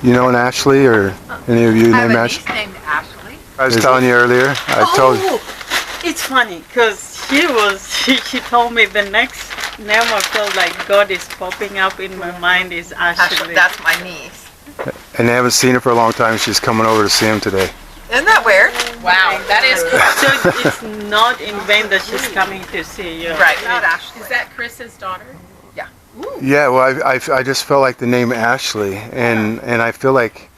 You know an Ashley, or any of you I have named a Ashley? niece named Ashley. I was telling you earlier. I told you. It's funny because she told me the next name I feel like God is popping up in my mind is Ashley. That's my niece. And they haven't seen her for a long time. She's coming over to see him today. Isn't that weird? Wow, that is So it's not in vain that she's coming to see you. right. Not Ashley. Is that Chris's daughter? Yeah. Yeah, well, I just felt like the name Ashley, and I feel like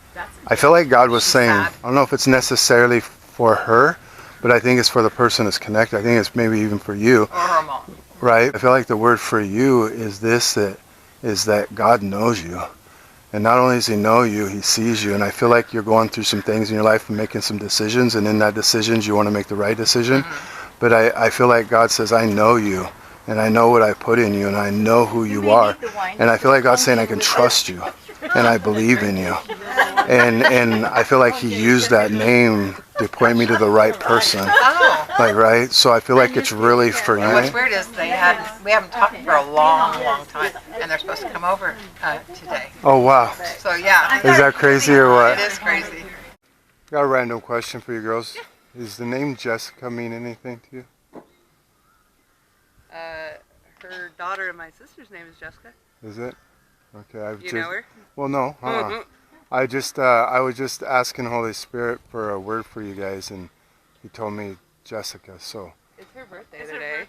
God was saying, sad. I don't know if it's necessarily for her, but I think it's for the person that's connected. I think it's maybe even for you, Or her mom. right? I feel like the word for you is this: that God knows you. And not only does he know you, he sees you. And I feel like you're going through some things in your life and making some decisions. And in that decisions, you want to make the right decision. Mm-hmm. But I feel like God says, I know you. And I know what I put in you. And I know who you are. And I feel like God's saying, I can trust you. And I believe in you. And I feel like he used that name to point me to the right person. Oh. Like, right? So I feel like it's really for you. What's weird is we haven't talked for a long, long time, and they're supposed to come over today. Oh, wow. So yeah. Is that crazy or what? It is crazy. Got a random question for you girls. Does the name Jessica mean anything to you? Her daughter and my sister's name is Jessica. Is it? Okay. You know her? Well, no. I was just asking Holy Spirit for a word for you guys, and he told me Jessica. So. It's her birthday today.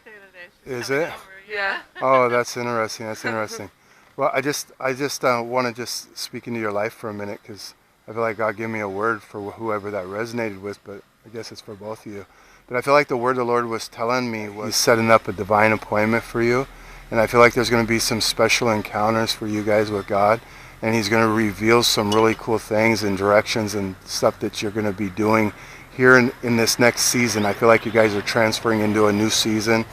Is it? Yeah. Oh, that's interesting. That's interesting. Well, I just want to just speak into your life for a minute, because I feel like God gave me a word for whoever that resonated with, but I guess it's for both of you. But I feel like the word the Lord was telling me was setting up a divine appointment for you. And I feel like there's going to be some special encounters for you guys with God. And he's going to reveal some really cool things and directions and stuff that you're going to be doing here in this next season. I feel like you guys are transferring into a new season.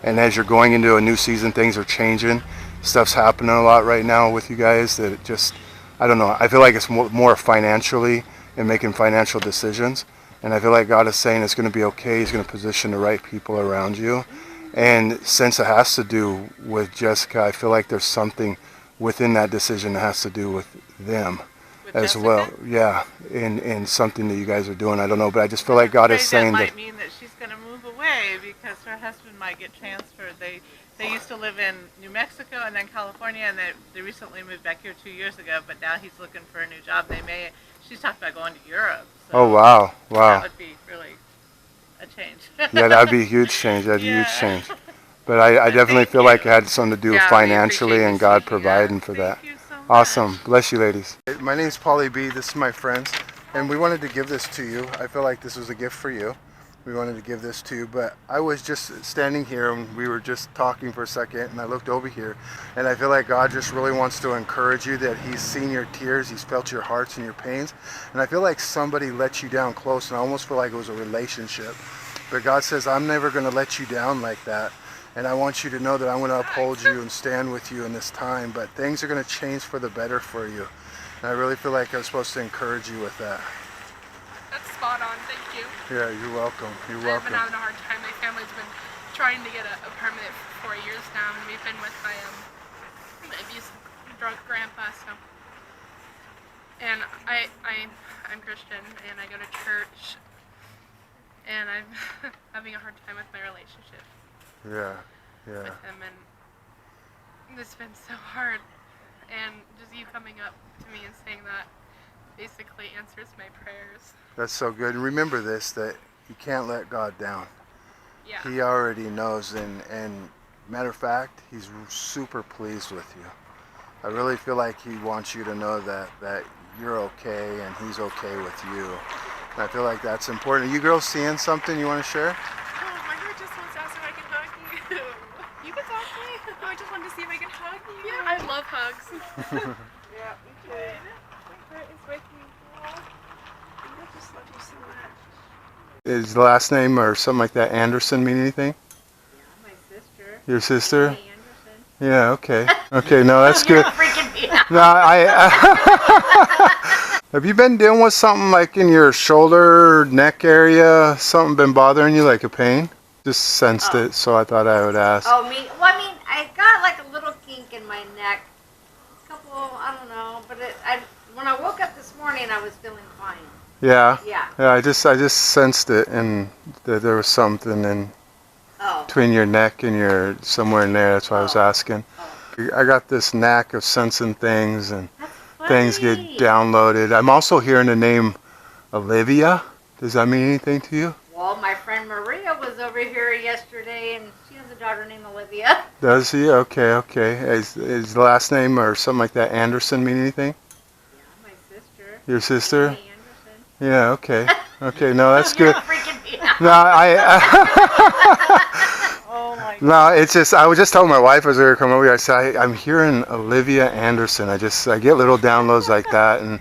And as you're going into a new season, things are changing. Stuff's happening a lot right now with you guys that it just, I don't know. I feel like it's more financially and making financial decisions. And I feel like God is saying it's going to be okay. He's going to position the right people around you. And since it has to do with Jessica, I feel like there's something within that decision that has to do with them as Jessica? well. Yeah, in something that you guys are doing. I don't know, but I just feel like God is saying that might mean that she's going to move away because her husband might get transferred. They used to live in New Mexico and then California, and they recently moved back here 2 years ago. But now he's looking for a new job. She's talked about going to Europe. So oh wow. That would be really a change. Yeah, that'd be a huge change. That'd be a huge change. But I definitely feel like it had something to do with financially and God providing for that. Thank you so much. Awesome. Bless you, ladies. My name's PaulyB. This is my friends. And we wanted to give this to you. I feel like this was a gift for you. We wanted to give this to you. But I was just standing here and we were just talking for a second. And I looked over here. And I feel like God just really wants to encourage you, that he's seen your tears. He's felt your hearts and your pains. And I feel like somebody let you down close. And I almost feel like it was a relationship. But God says, I'm never going to let you down like that. And I want you to know that I'm going to uphold you and stand with you in this time. But things are going to change for the better for you. And I really feel like I'm supposed to encourage you with that. That's spot on. Thank you. Yeah, you're welcome. You're I've welcome. been having a hard time. My family's been trying to get a permanent for 4 years now, and we've been with my abusive drunk grandpa. So, and I'm Christian, and I go to church, and I'm having a hard time with my relationship. Yeah. With him, and it's been so hard. And just you coming up to me and saying that basically answers my prayers. That's so good. And remember this, that you can't let God down. Yeah. He already knows, and matter of fact, he's super pleased with you. I really feel like he wants you to know that you're okay and he's okay with you. And I feel like that's important. Are you girls seeing something you want to share? My heart just wants to ask if I can hug you. You can talk to me. I just wanted to see if I can hug you. Yeah, I love hugs. Yeah, me too. My heart is breaking. I just love you so much. Is the last name or something like that Anderson mean anything? Yeah, my sister. Your sister? Anderson. Yeah, okay. Okay, no, that's good. You're freaking me out. No, have you been dealing with something like in your shoulder, neck area? Something been bothering you, like a pain? Just sensed it, so I thought I would ask. Oh, me? Well, I mean, I got like a little kink in my neck. A couple, I don't know, but when I woke up morning I was feeling fine. Yeah. Yeah. Yeah, I just sensed it, and that there was something in Oh. between your neck and your somewhere in there. That's why I was asking. I got this knack of sensing things, and things get downloaded. I'm also hearing the name Olivia. Does that mean anything to you? Well, my friend Maria was over here yesterday, and she has a daughter named Olivia. Does he? Okay, okay. Is the last name or something like that Anderson mean anything? Yeah, my sister. Your sister? Amy Anderson. Yeah, okay. Okay, no, that's good. You're freaking me out. No, Oh my God. no, it's just, I was just telling my wife as we were coming over here, I said, I'm hearing Olivia Anderson. I get little downloads like that. And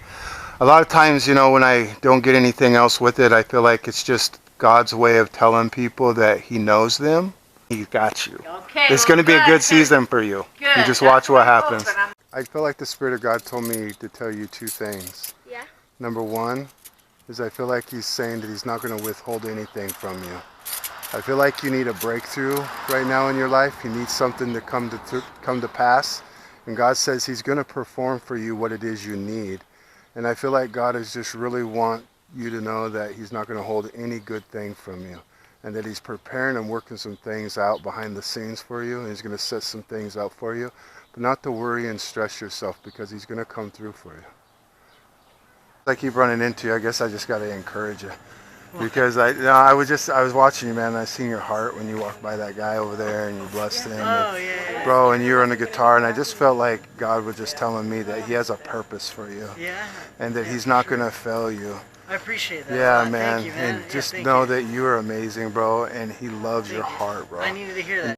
a lot of times, you know, when I don't get anything else with it, I feel like it's just God's way of telling people that he knows them. He got you. Okay. It's going to be a good season for you. Good. You just That's watch what I'm happens. hoping. I feel like the Spirit of God told me to tell you two things. Yeah. Number one is I feel like he's saying that he's not going to withhold anything from you. I feel like you need a breakthrough right now in your life. You need something to come to pass. And God says he's going to perform for you what it is you need. And I feel like God is just really want you to know that he's not going to hold any good thing from you. And that he's preparing and working some things out behind the scenes for you. And he's going to set some things out for you. But not to worry and stress yourself, because he's going to come through for you. I keep running into you. I guess I just got to encourage you. Because I was watching you, man, and I seen your heart when you walked by that guy over there and you blessed him. Oh, yeah. Bro, and you were on the guitar, and I just felt like God was just telling me that he has a purpose for you. Yeah. And that he's not going to fail you. I appreciate that. Yeah, a lot. man. Thank you, man. And Yeah, just thank know you. that you are amazing, bro, and he loves your Thank you. heart, bro. I needed to hear that.